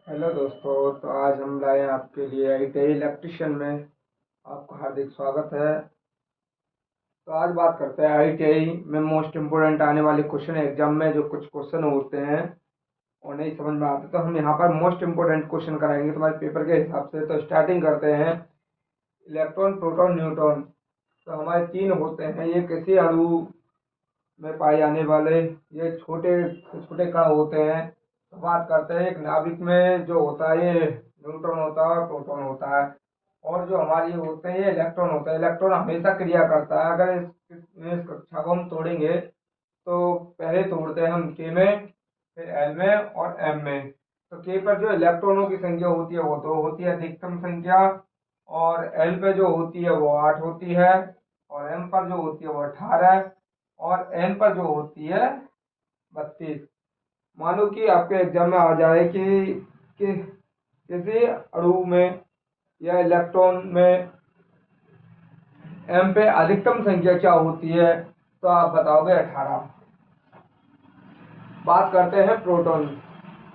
Hello दोस्तों। तो आज हम लाए हैं आपके लिए आईटीआई इलेक्ट्रिशियन में। आपका हार्दिक स्वागत है। तो आज बात करते हैं आईटीआई में मोस्ट इम्पोर्टेंट आने वाले क्वेश्चन। एग्जाम में जो कुछ क्वेश्चन होते हैं और नहीं समझ में आते तो हम यहाँ पर मोस्ट इम्पोर्टेंट क्वेश्चन कराएंगे तुम्हारे पेपर के हिसाब से। तो स्टार्टिंग करते हैं। Electron, proton, neutron. तो हमारे तीन होते हैं। ये किसी अणु में पाए जाने वाले ये छोटे छोटे कण होते हैं। तो बात करते हैं, एक नाभिक में जो होता है ये न्यूट्रॉन होता है और प्रोटॉन होता है। और जो हमारे ये होते हैं ये इलेक्ट्रॉन होता है। इलेक्ट्रॉन हमेशा क्रिया करता है। अगर इस कक्षा को हम तोड़ेंगे तो पहले तोड़ते हैं हम के में, फिर एल में और एम में। तो के पर जो इलेक्ट्रॉनों की संख्या होती है वो 2 होती है, अधिकतम संख्या। और एल पे जो होती है वो 8 होती है। और एम पर जो होती है वो 18। और एन पर जो होती है 32। मानो कि आपके एग्जाम में आ जाए कि किसी अणु में या इलेक्ट्रॉन में एम पे अधिकतम संख्या क्या होती है, तो आप बताओगे 18। बात करते हैं प्रोटॉन।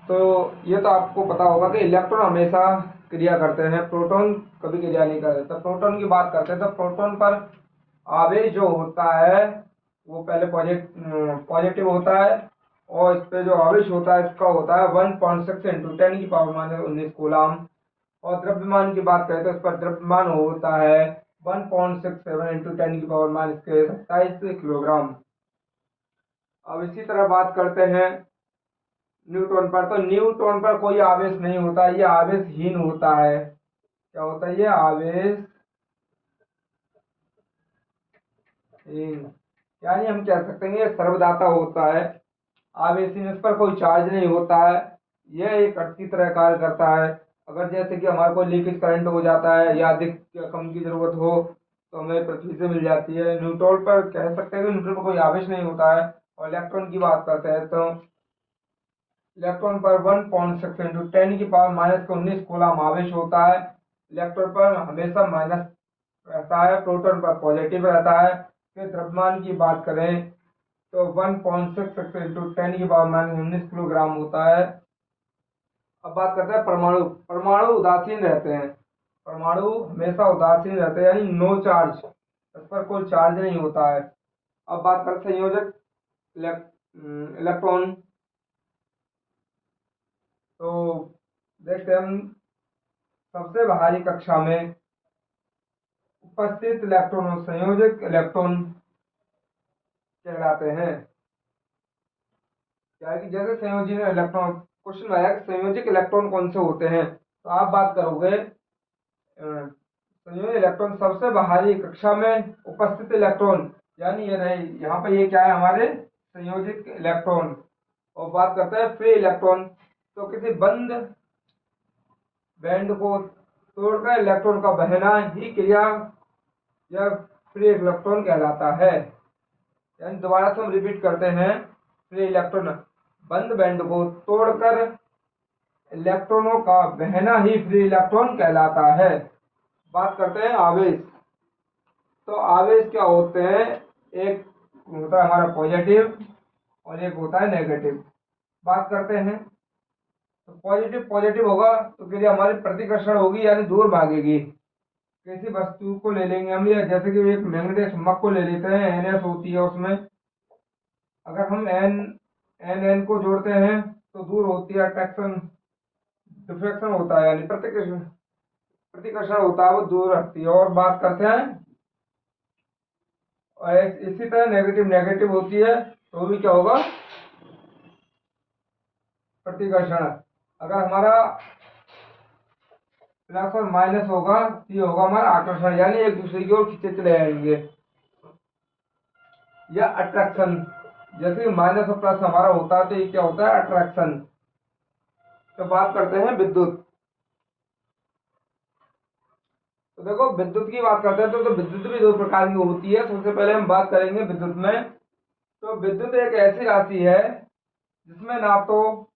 तो ये तो आपको पता होगा कि इलेक्ट्रॉन हमेशा क्रिया करते हैं, प्रोटॉन कभी क्रिया नहीं करते। तो प्रोटॉन की बात करते हैं तो प्रोटॉन पर आवेश जो होता है वो पहले पॉजिटिव होता है। और इस पे जो आवेश होता है इसका होता है 1.6 इंटू 10⁻19 कूलाम। और द्रव्यमान की बात करें तो इस पर द्रव्यमान होता है 1.67 इंटू 10⁻27 किलोग्राम। अब इसी तरह बात करते हैं न्यूट्रॉन पर। तो न्यूट्रॉन पर कोई आवेश नहीं होता, ये आवेशहीन होता है। क्या होता है ये? आवेशहीन। यानी हम कह सकते हैं ये सर्वदाता होता है। आवेशहीन, इस पर कोई चार्ज नहीं होता है। यह एक अर्थ की तरह कार्य करता है। अगर जैसे कि हमारे को लीकेज करंट हो जाता है या अधिक या कम की जरूरत हो तो हमें पृथ्वी से मिल जाती है। न्यूट्रॉन पर कह सकते हैं कि न्यूट्रॉन पर कोई आवेश नहीं होता है। और इलेक्ट्रॉन की बात करते हैं तो इलेक्ट्रॉन पर 1.6 इंटू 10⁻−19 कूलम आवेश होता है। इलेक्ट्रॉन पर हमेशा माइनस रहता है, प्रोटॉन पर पॉजिटिव रहता है। फिर द्रव्यमान की बात करें तो 1.6 इंटू 10⁻19 किलोग्राम होता है। अब बात करते हैं परमाणु। परमाणु उदासीन रहते हैं। परमाणु हमेशा उदासीन रहते हैं, यानी नो चार्ज, इस पर कोई चार्ज नहीं होता है। अब बात करते हैं संयोजक इलेक्ट्रॉन। तो देखते हैं हम सबसे बाहरी कक्षा में उपस्थित इलेक्ट्रॉन संयोजक इलेक्ट्रॉन कहलाते हैं। क्या है कि जैसे संयोजी इलेक्ट्रॉन क्वेश्चन आया कि संयोजक इलेक्ट्रॉन कौन से होते हैं, तो आप बात करोगे संयोजक इलेक्ट्रॉन सबसे बाहरी कक्षा में उपस्थित इलेक्ट्रॉन, यानी ये रहे यहाँ पे, ये क्या है हमारे संयोजक इलेक्ट्रॉन। और बात करते हैं फ्री इलेक्ट्रॉन। तो किसी बंद बैंड को तोड़कर इलेक्ट्रॉन का बहना ही क्रिया यह फ्री इलेक्ट्रॉन कहलाता है। यानी दोबारा से हम रिपीट करते हैं, फ्री इलेक्ट्रॉन बंद बैंड को तोड़कर इलेक्ट्रॉनों का बहना ही फ्री इलेक्ट्रॉन कहलाता है। बात करते हैं आवेश। तो आवेश क्या होते हैं? एक होता है हमारा पॉजिटिव और एक होता है नेगेटिव। बात करते हैं तो पॉजिटिव पॉजिटिव होगा तो क्रिया हमारी प्रतिकर्षण होगी, यानी दूर भागेगी। किसी वस्तु को ले लेंगे हम, या जैसे कि एक मैग्नेटिक चुंबक को ले लेते हैं, एन एस होती है उसमें। अगर हम एन एन एन को जोड़ते हैं तो दूर होती है अट्रैक्शन। डिफ्रैक्शन होता है, यानी प्रतिकर्षण प्रतिकर्षण होता है, वो दूर रखती है। और बात करते हैं और इसी तरह नेगेटिव नेगेटिव होती है तो भी क्या होगा? प्रतिकर्षण। अगर हमारा प्लस और माइनस होगा तो ये होगा हमारा आकर्षण, यानी एक दूसरे की ओर खींचे चले जाएंगे। या अट्रैक्शन, जैसे माइनस और प्लस हमारा होता है तो ये क्या होता है? अट्रैक्शन। तो बात करते हैं विद्युत। तो देखो विद्युत की बात करते हैं तो विद्युत भी दो प्रकार की होती है। सबसे पहले हम बात करेंगे विद्युत में। तो विद्युत एक ऐसी राशि है जिसमें ना तो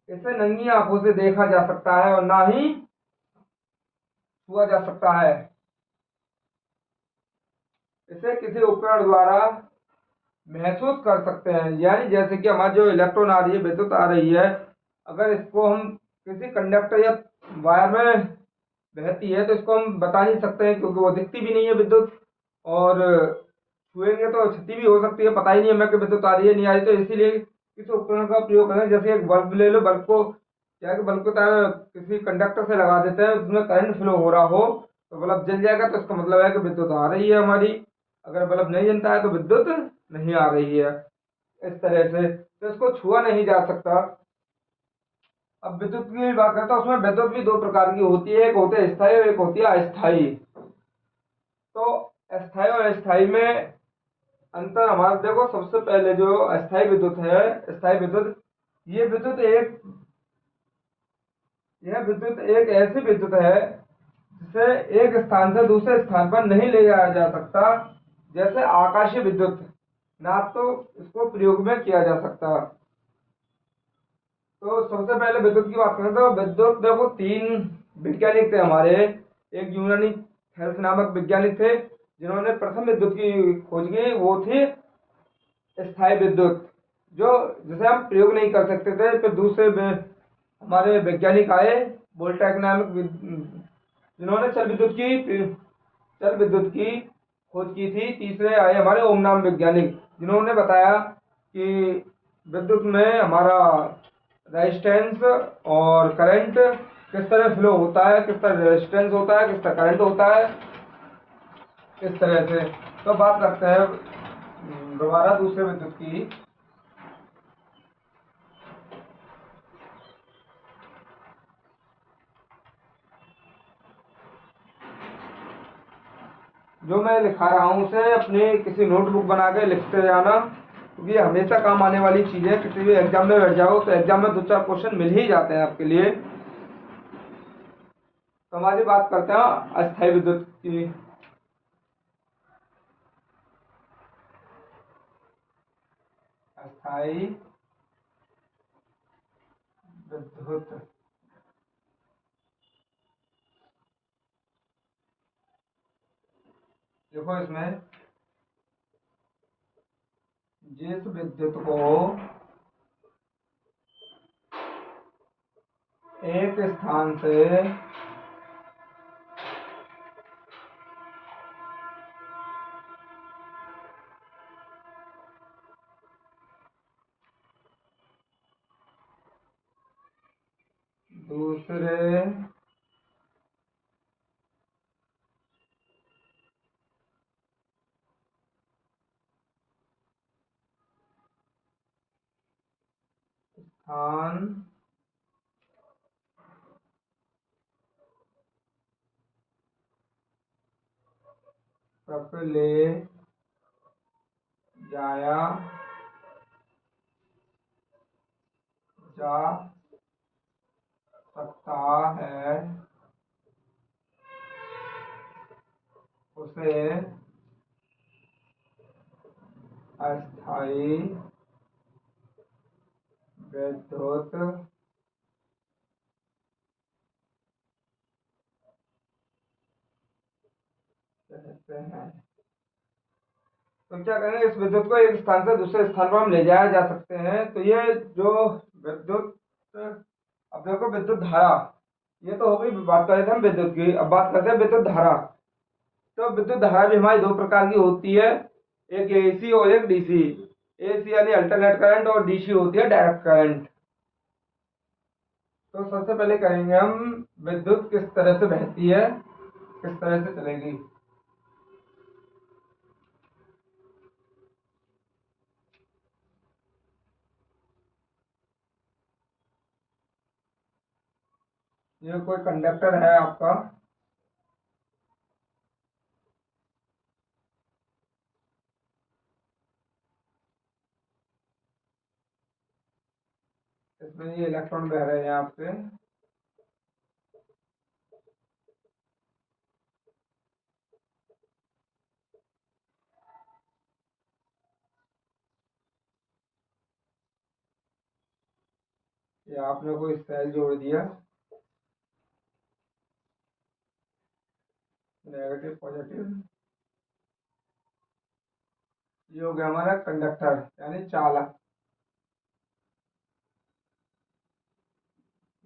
इसे नंगी आंखों से देखा जा सकता है और ना ही छुआ जा सकता है। इसे किसी उपकरण द्वारा महसूस कर सकते हैं। यानी जैसे कि हमारी जो इलेक्ट्रॉन आ रही है, विद्युत आ रही है, अगर इसको हम किसी कंडक्टर या वायर में बहती है तो इसको हम बता नहीं सकते हैं, क्योंकि वो दिखती भी नहीं है विद्युत, और छुएंगे तो क्षति भी हो सकती है, पता ही नहीं हमें कि विद्युत आ रही है नहीं आ रही। तो इसीलिए इस उपकरण का प्रयोग करें। जैसे एक बल्ब ले लो, बल्ब को क्या है कि बल्ब को तार किसी कंडक्टर से लगा देते हैं, उसमें करंट फ्लो हो रहा हो तो बल्ब जल जाएगा, तो इसका मतलब है कि विद्युत आ रही है हमारी। अगर बल्ब नहीं जलता है तो विद्युत नहीं आ रही है। इस तरह से तो इसको छुआ नहीं जा सकता। अब विद्युत की बात करता हूँ, उसमें विद्युत भी दो प्रकार की होती है, एक होती है स्थायी और एक होती है अस्थायी। तो अस्थायी और अस्थायी में अंतर हमारा देखो, सबसे पहले जो अस्थायी विद्युत है, स्थायी विद्युत, ये विद्युत एक यह विद्युत एक ऐसी विद्युत है जिसे एक स्थान से दूसरे स्थान पर नहीं ले जाया जा सकता। जैसे आकाशीय विद्युत, ना तो इसको प्रयोग में किया जा सकता। तो सबसे पहले विद्युत की बात करें तो विद्युत देखो तीन वैज्ञानिक थे हमारे। एक यूनानी थेल्स नामक वैज्ञानिक थे जिन्होंने प्रथम विद्युत की खोज की। वो थी स्थायी विद्युत, जो जिसे हम प्रयोग नहीं कर सकते थे। फिर दूसरे हमारे वैज्ञानिक आए वोल्टैक नामक जिन्होंने चल विद्युत की खोज की थी। तीसरे आए हमारे ओम नाम वैज्ञानिक, जिन्होंने बताया कि विद्युत में हमारा रेजिस्टेंस और करंट किस तरह फ्लो होता है, किस तरह रेजिस्टेंस होता है, किस तरह करंट होता है, इस तरह से। तो बात करते हैं दोबारा दूसरे विद्युत की। जो मैं लिखा रहा हूँ उसे अपनी किसी नोटबुक बना के लिखते जाना, क्योंकि ये हमेशा काम आने वाली चीज़ है। किसी भी एग्जाम में बैठ जाओ तो एग्जाम में दो चार क्वेश्चन मिल ही जाते हैं आपके लिए। तो हमारी बात करते हैं अस्थायी विद्युत की। अस्थायी विद्युत देखो, इसमें जिस विद्युत को एक स्थान से दूसरे स्थान तक ले जाया जा सकता है, उसे अस्थायी विद्युत कहते हैं। तो क्या करेंगे, इस विद्युत को एक स्थान से दूसरे स्थान पर हम ले जाया जा सकते हैं। तो ये जो विद्युत, अब देखो विद्युत धारा, ये तो हो गई बात कर रहे थे हम विद्युत की। अब बात करते हैं विद्युत धारा। तो विद्युत धारा भी हमारी दो प्रकार की होती है, एक एसी और एक डीसी। एसी यानी अल्टरनेट करंट, और डीसी होती है डायरेक्ट करंट। तो सबसे पहले करेंगे हम विद्युत किस तरह से बहती है, किस तरह से चलेगी। ये कोई कंडक्टर है आपका, इसमें ये इलेक्ट्रॉन बह रहे हैं आपसे। ये आपने कोई सेल जोड़ दिया, नेगेटिव पॉजिटिव। ये हो गया हमारा कंडक्टर यानी चालक।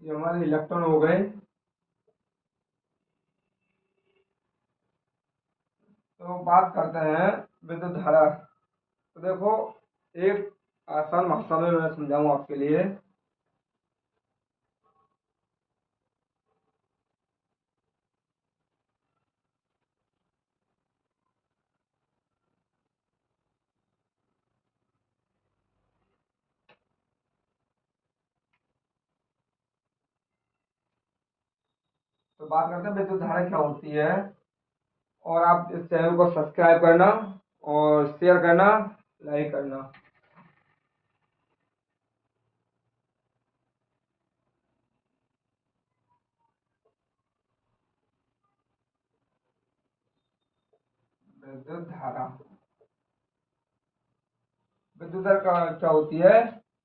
ये हमारे इलेक्ट्रॉन हो गए। तो बात करते हैं विद्युत धारा। तो देखो, एक आसान भाषा में मैं समझाऊं आपके लिए। तो बात करते हैं विद्युत धारा क्या होती है। और आप इस चैनल को सब्सक्राइब करना और शेयर करना, लाइक करना। विद्युत धारा, विद्युत दर का क्या होती है?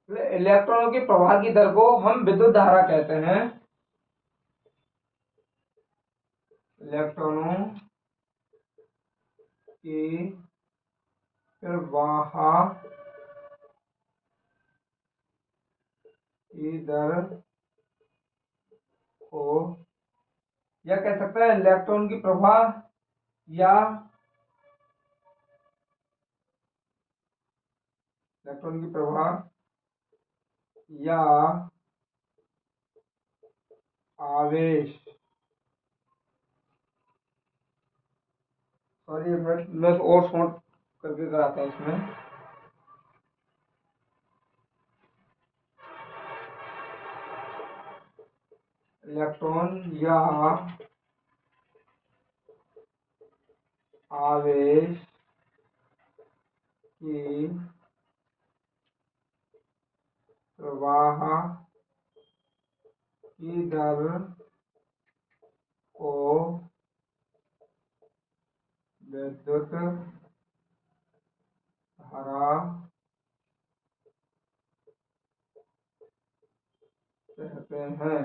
इलेक्ट्रॉनों के प्रवाह की दर को हम विद्युत धारा कहते हैं। इलेक्ट्रॉनों की प्रवाह की दर को, या कह सकते हैं इलेक्ट्रॉन की प्रवाह, या इलेक्ट्रॉन की प्रवाह या आवेश, सॉरी एक मिनट मैं और शॉर्ट करके कराता हूँ इसमें। इलेक्ट्रॉन या आवेश की प्रवाह की दर को विद्युत धारा कहते हैं।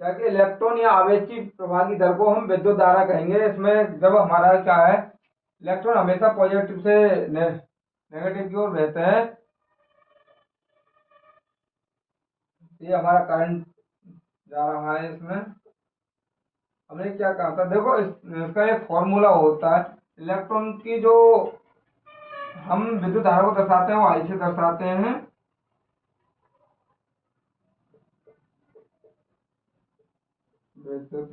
क्या कि इलेक्ट्रॉन या आवेश की प्रवाह की दर को हम विद्युत धारा कहेंगे। इसमें जब हमारा क्या है, इलेक्ट्रॉन हमेशा पॉजिटिव से नेगेटिव की ओर रहते हैं। ये हमारा करंट जा रहा है इसमें। हमने क्या कहा था, देखो इसका एक फॉर्मूला होता है। इलेक्ट्रॉन की जो हम विद्युत धारा को दर्शाते हैं वो आई से दर्शाते हैं। विद्युत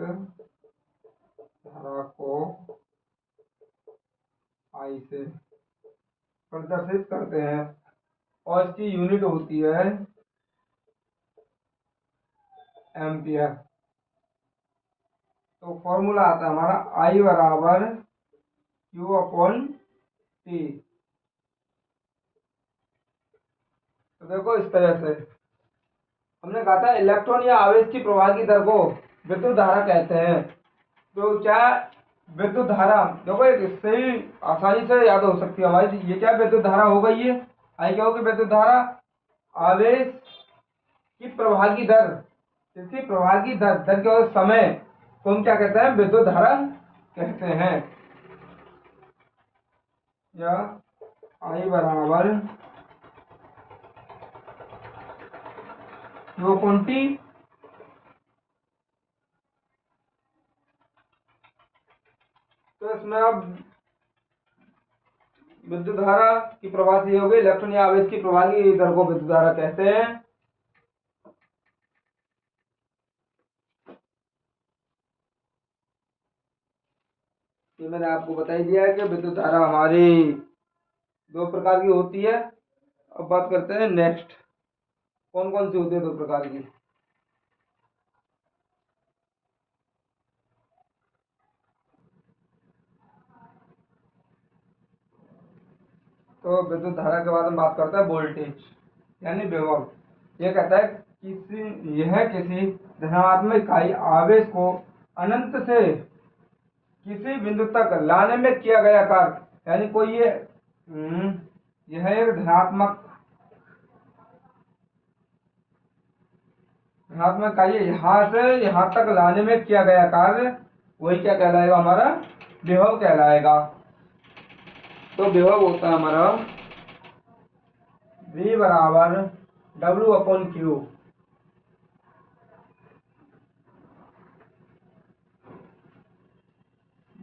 धारा को आई से प्रदर्शित करते हैं और इसकी यूनिट होती है एम्पियर। तो फॉर्मूला आता है हमारा आई बराबर क्यू अपॉन टी। तो देखो इस तरह से हमने कहा था इलेक्ट्रॉन या आवेश की प्रवाह की दर को विद्युत धारा कहते हैं। तो क्या विद्युत धारा, देखो एक इससे ही आसानी से याद हो सकती है हमारी। ये क्या विद्युत धारा हो गई है, आई क्या होगी विद्युत धारा, आवेश की प्रवाह की दर, इसकी प्रवाह की दर, दर क्या होता है समय, तो हम क्या कहते हैं विद्युत धारा कहते हैं। या आई बराबर क्यू अपॉन टी। तो इसमें अब विद्युत धारा की प्रवाह से हो गई, इलेक्ट्रॉन या आवेश की प्रवाह की दर को विद्युत धारा कहते हैं। ये मैंने आपको बता ही दिया है कि विद्युत धारा हमारी दो प्रकार की होती है। अब बात करते हैं नेक्स्ट, कौन कौन सी होती है दो प्रकार की। तो विद्युत धारा के बाद हम बात करते हैं वोल्टेज यानी विभव। ये कहता है किसी धनात्मक इकाई आवेश को अनंत से किसी बिंदु तक लाने में किया गया कार्य। यानी कोई यह एक धनात्मक धनात्मक इकाई यहाँ से यहाँ तक लाने में किया गया कार्य, वही क्या कहलाएगा, हमारा विभव कहलाएगा। तो विभव होता है हमारा V बराबर W अपॉन क्यू।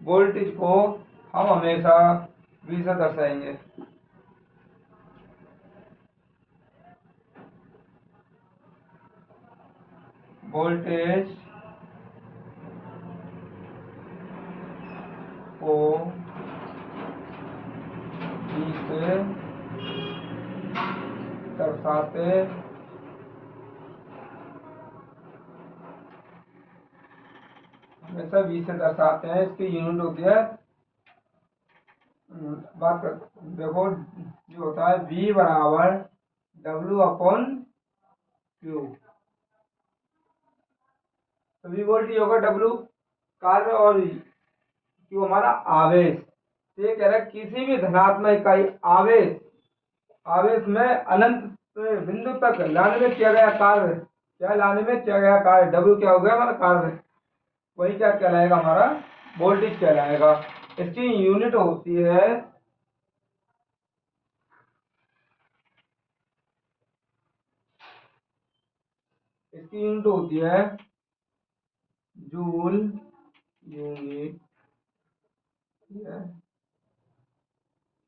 वोल्टेज को हम हमेशा V से दर्शाएंगे। वोल्टेज को V से दर्शाते हमेशा V से दर्शाते हैं। इसकी यूनिट होती है, बात कर देखो, जो होता है V बराबर W/Q। तो V वोल्टेज होगा, W कार्य और Q हमारा आवेश। तो ये कह रहा है किसी भी धनात्मक इकाई आवेश में अनंत बिंदु तक लाने में किया गया कार्य, क्या लाने में किया गया कार्य, W क्या हो गया हमारा कार्य, वही क्या कहलाएगा, हमारा वोल्टेज कहलाएगा। इसकी यूनिट होती है जूल यूनिट,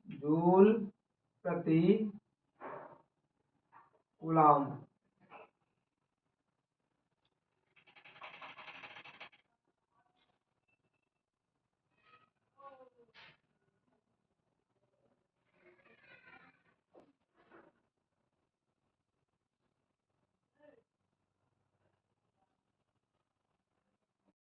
जूल प्रति कूलम।